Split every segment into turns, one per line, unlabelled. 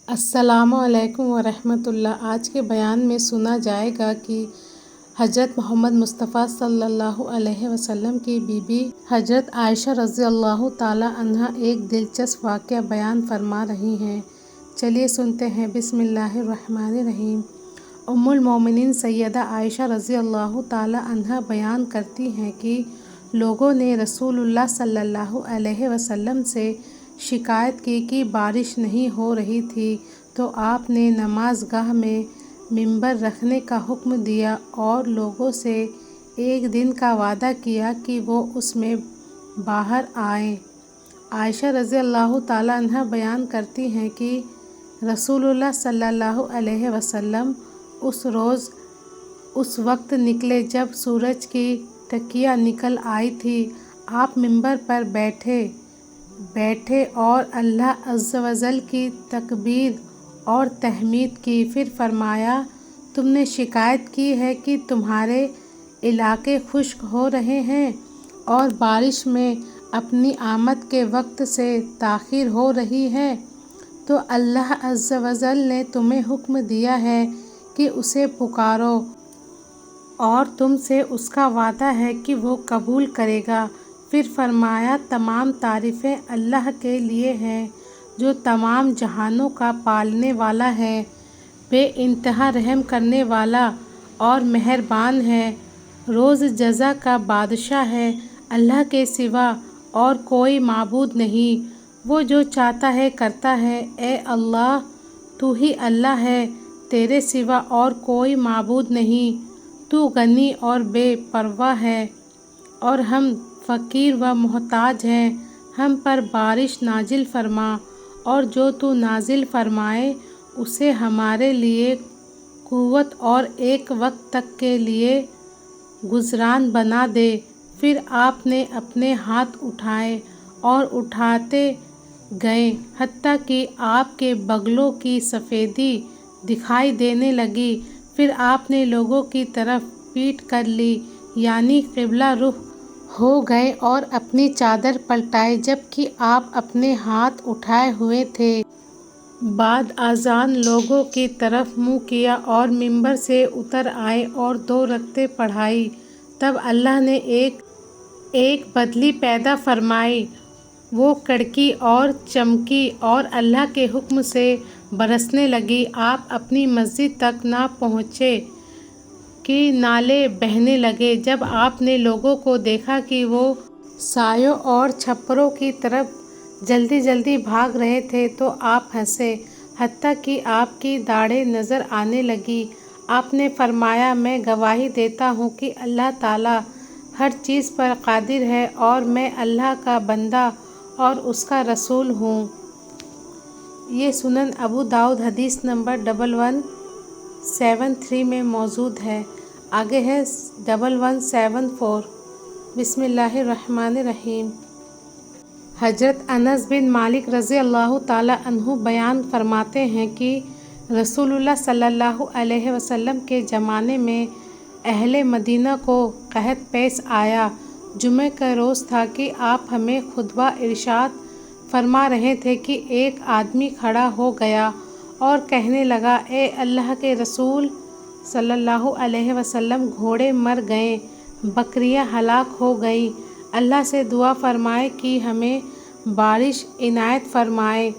السلام علیکم ورحمۃ اللہ۔ آج کے بیان میں سنا جائے گا کہ حضرت محمد مصطفیٰ صلی اللہ علیہ وسلم کی بیوی حضرت عائشہ رضی اللہ تعالی عنہا ایک دلچسپ واقعہ بیان فرما رہی ہیں۔ چلیے سنتے ہیں۔ بسم اللہ الرحمن الرحیم۔ ام المومنین سیدہ عائشہ رضی اللہ تعالی عنہا بیان کرتی ہیں کہ لوگوں نے رسول اللہ صلی اللہ علیہ وسلم سے شکایت کی کہ بارش نہیں ہو رہی تھی تو آپ نے نماز گاہ میں ممبر رکھنے کا حکم دیا اور لوگوں سے ایک دن کا وعدہ کیا کہ وہ اس میں باہر آئیں۔ عائشہ رضی اللہ تعالی عنہا بیان کرتی ہیں کہ رسول اللہ صلی اللہ علیہ وسلم اس روز اس وقت نکلے جب سورج کی ٹکیا نکل آئی تھی۔ آپ ممبر پر بیٹھے اور اللہ عز و جل کی تکبیر اور تحمید کی، پھر فرمایا تم نے شکایت کی ہے کہ تمہارے علاقے خشک ہو رہے ہیں اور بارش میں اپنی آمد کے وقت سے تاخیر ہو رہی ہے، تو اللہ عز و جل نے تمہیں حکم دیا ہے کہ اسے پکارو اور تم سے اس کا وعدہ ہے کہ وہ قبول کرے گا۔ پھر فرمایا تمام تعریفیں اللہ کے لیے ہیں جو تمام جہانوں کا پالنے والا ہے، بے انتہا رحم کرنے والا اور مہربان ہے، روز جزا کا بادشاہ ہے۔ اللہ کے سوا اور کوئی معبود نہیں، وہ جو چاہتا ہے کرتا ہے۔ اے اللہ، تو ہی اللہ ہے، تیرے سوا اور کوئی معبود نہیں، تو غنی اور بے پرواہ ہے اور ہم فقیر و محتاج ہیں۔ ہم پر بارش نازل فرما اور جو تو نازل فرمائے اسے ہمارے لیے قوت اور ایک وقت تک کے لیے گزران بنا دے۔ پھر آپ نے اپنے ہاتھ اٹھائے اور اٹھاتے گئے حتیٰ کہ آپ کے بغلوں کی سفیدی دکھائی دینے لگی۔ پھر آپ نے لوگوں کی طرف پیٹھ کر لی، یعنی قبلہ رخ ہو گئے اور اپنی چادر پلٹائی جبکہ آپ اپنے ہاتھ اٹھائے ہوئے تھے۔ بعد ازاں لوگوں کی طرف منہ کیا اور ممبر سے اتر آئے اور 2 رکعتیں پڑھائیں۔ تب اللہ نے ایک بدلی پیدا فرمائی، وہ کڑکی اور چمکی اور اللہ کے حکم سے برسنے لگی۔ آپ اپنی مسجد تک نہ پہنچے کہ نالے بہنے لگے۔ جب آپ نے لوگوں کو دیکھا کہ وہ سایوں اور چھپروں کی طرف جلدی جلدی بھاگ رہے تھے تو آپ ہنسے حتیٰ کہ آپ کی داڑھیں نظر آنے لگیں۔ آپ نے فرمایا میں گواہی دیتا ہوں کہ اللہ تعالیٰ ہر چیز پر قادر ہے اور میں اللہ کا بندہ اور اس کا رسول ہوں۔ یہ سنن ابو داؤد حدیث نمبر 1173 میں موجود ہے۔ آگے ہے 1174۔ بسم اللہ الرحمن الرحیم۔ حضرت انس بن مالک رضی اللہ تعالی عنہ بیان فرماتے ہیں کہ رسول اللہ صلی اللہ علیہ وسلم کے زمانے میں اہل مدینہ کو قحط پیش آیا۔ جمعہ کا روز تھا کہ آپ ہمیں خطبہ ارشاد فرما رہے تھے کہ ایک آدمی کھڑا ہو گیا اور کہنے لگا، اے اللہ کے رسول صلی اللہ علیہ وسلم، گھوڑے مر گئے، بکریاں ہلاک ہو گئیں، اللہ سے دعا فرمائیں کہ ہمیں بارش عنایت فرمائے۔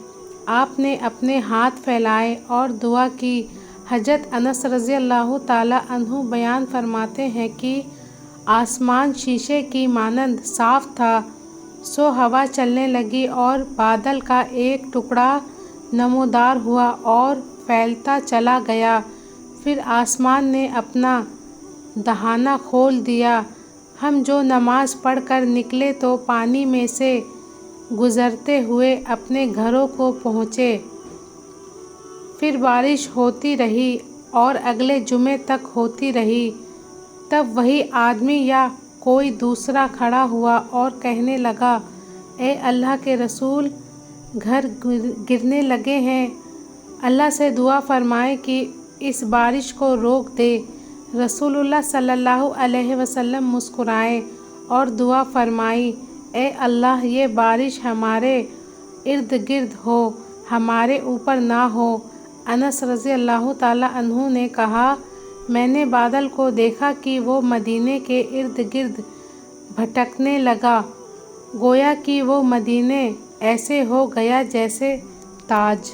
آپ نے اپنے ہاتھ پھیلائے اور دعا کی۔ حضرت انس رضی اللہ تعالی عنہ بیان فرماتے ہیں کہ آسمان شیشے کی مانند صاف تھا، سو ہوا چلنے لگی اور بادل کا ایک ٹکڑا نمودار ہوا اور پھیلتا چلا گیا۔ پھر آسمان نے اپنا دہانہ کھول دیا۔ ہم جو نماز پڑھ کر نکلے تو پانی میں سے گزرتے ہوئے اپنے گھروں کو پہنچے۔ پھر بارش ہوتی رہی اور اگلے جمعے تک ہوتی رہی۔ تب وہی آدمی یا کوئی دوسرا کھڑا ہوا اور کہنے لگا، اے اللہ کے رسول، گھر گرنے لگے ہیں، اللہ سے دعا فرمائیں کہ اس بارش کو روک دے۔ رسول اللہ صلی اللہ علیہ وسلم مسکرائے اور دعا فرمائی، اے اللہ، یہ بارش ہمارے ارد گرد ہو۔ ہمارے اوپر نہ ہو۔ انس رضی اللہ تعالیٰ عنہ نے کہا، میں نے بادل کو دیکھا کہ وہ مدینے کے ارد گرد بھٹکنے لگا، گویا کہ وہ مدینہ ایسے ہو گیا جیسے تاج۔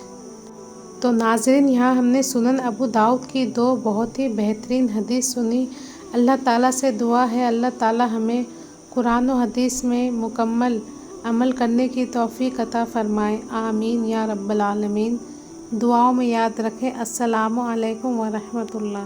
تو ناظرین، یہاں ہم نے سنن ابو داؤد کی 2 بہت ہی بہترین حدیث سنی۔ اللہ تعالیٰ سے دعا ہے اللہ تعالیٰ ہمیں قرآن و حدیث میں مکمل عمل کرنے کی توفیق عطا فرمائے، آمین یا رب العالمین۔ دعاؤں میں یاد رکھیں۔ السلام علیکم ورحمۃ اللہ۔